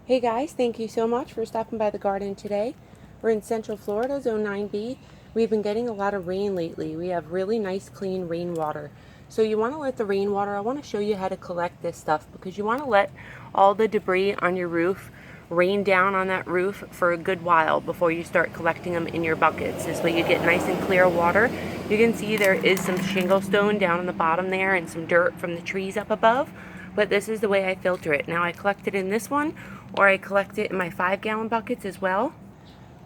Hey guys, thank you so much for stopping by the garden today. We're in Central Florida, Zone 9B. We've been getting a lot of rain lately. We have really nice clean rainwater. So you want to let the rainwater, I want to show you how to collect this stuff because you want to let all the debris on your roof rain down on that roof for a good while before you start collecting them in your buckets. This way you get nice and clear water. You can see there is some shingle stone down on the bottom there and some dirt from the trees up above. But this is the way I filter it. Now I collect it in this one, or I collect it in my 5-gallon buckets as well.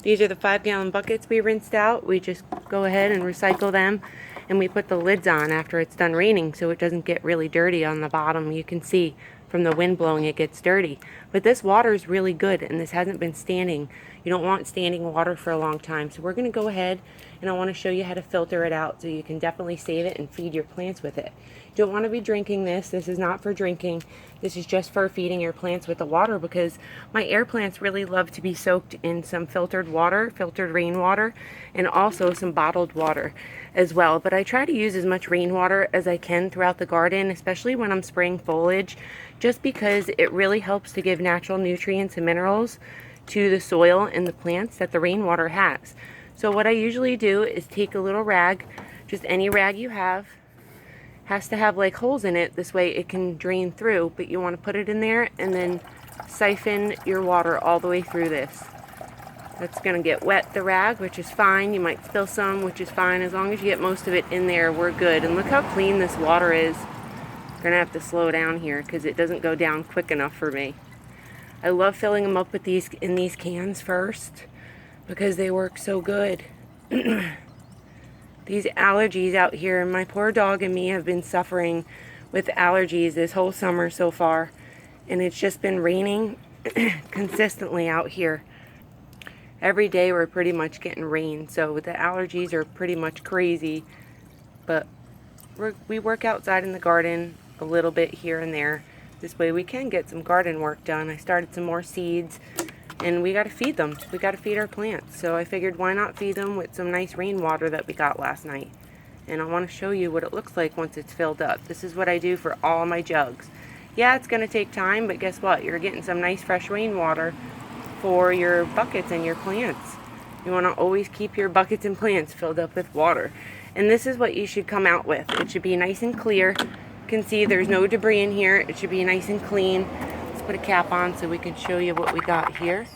These are the 5-gallon buckets we rinsed out. We just go ahead and recycle them, and we put the lids on after it's done raining so it doesn't get really dirty on the bottom. You can see from the wind blowing it gets dirty. But this water is really good, and this hasn't been standing. You don't want standing water for a long time. So we're going to go ahead and I want to show you how to filter it out so you can definitely save it and feed your plants with it. You don't want to be drinking this. This is not for drinking. This is just for feeding your plants with the water because my air plants really love to be soaked in some filtered water, filtered rainwater, and also some bottled water as well. But I try to use as much rainwater as I can throughout the garden, especially when I'm spraying foliage, just because it really helps to give natural nutrients and minerals to the soil and the plants that the rainwater has. So what I usually do is take a little rag, just any rag you have, has to have like holes in it, this way it can drain through, but you want to put it in there and then siphon your water all the way through this. That's going to get wet, the rag, which is fine. You might spill some, which is fine. As long as you get most of it in there, we're good. And look how clean this water is. I'm going to have to slow down here because it doesn't go down quick enough for me. I love filling them up with these in these cans first because they work so good. These allergies out here, my poor dog and me have been suffering with allergies this whole summer so far, and it's just been raining consistently out here. Every day we're pretty much getting rain, so the allergies are pretty much crazy, but we work outside in the garden a little bit here and there. This way we can get some garden work done. I started some more seeds, and we got to feed them. We got to feed our plants. So I figured why not feed them with some nice rainwater that we got last night. And I want to show you what it looks like once it's filled up. This is what I do for all my jugs. Yeah, it's going to take time, but guess what? You're getting some nice fresh rainwater for your buckets and your plants. You want to always keep your buckets and plants filled up with water. And this is what you should come out with. It should be nice and clear. You can see there's no debris in here. It should be nice and clean. Put a cap on so we can show you what we got here,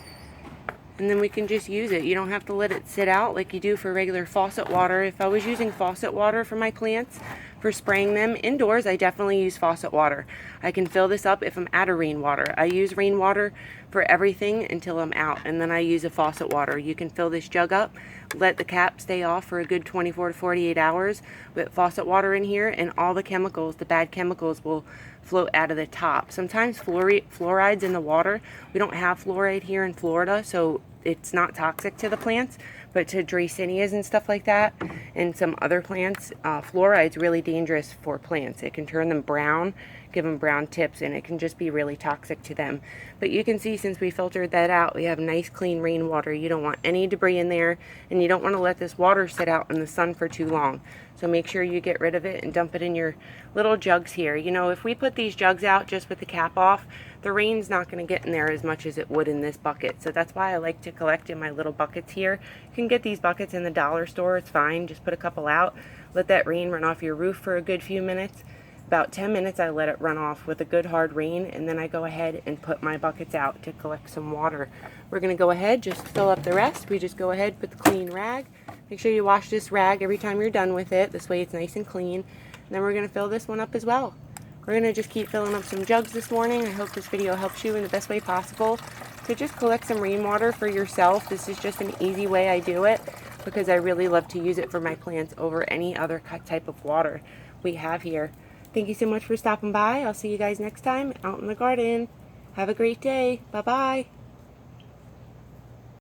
and then we can just use it. You don't have to let it sit out like you do for regular faucet water. If I was using faucet water for my plants for spraying them indoors, I definitely use faucet water. I can fill this up if I'm out of rainwater. I use rainwater for everything until I'm out, and then I use a faucet water. You can fill this jug up, let the cap stay off for a good 24 to 48 hours with faucet water in here, and all the chemicals, the bad chemicals, will float out of the top. Sometimes fluoride's in the water. We don't have fluoride here in Florida, so it's not toxic to the plants, but to Dracaenias and stuff like that and some other plants, fluoride's really dangerous for plants. It can turn them brown, give them brown tips, and it can just be really toxic to them. But you can see since we filtered that out, we have nice clean rainwater. You don't want any debris in there, and you don't want to let this water sit out in the sun for too long. So make sure you get rid of it and dump it in your little jugs here. You know, if we put these jugs out just with the cap off, the rain's not going to get in there as much as it would in this bucket. So that's why I like to collect in my little buckets here. You can get these buckets in the dollar store. It's fine. Just put a couple out. Let that rain run off your roof for a good few minutes. About 10 minutes I let it run off with a good hard rain, and then I go ahead and put my buckets out to collect some water. We're going to go ahead, just fill up the rest. We just go ahead, put the clean rag. Make sure you wash this rag every time you're done with it. This way it's nice and clean. And then we're going to fill this one up as well. We're going to just keep filling up some jugs this morning. I hope this video helps you in the best way possible to just collect some rainwater for yourself. This is just an easy way I do it because I really love to use it for my plants over any other type of water we have here. Thank you so much for stopping by. I'll see you guys next time out in the garden. Have a great day. Bye-bye.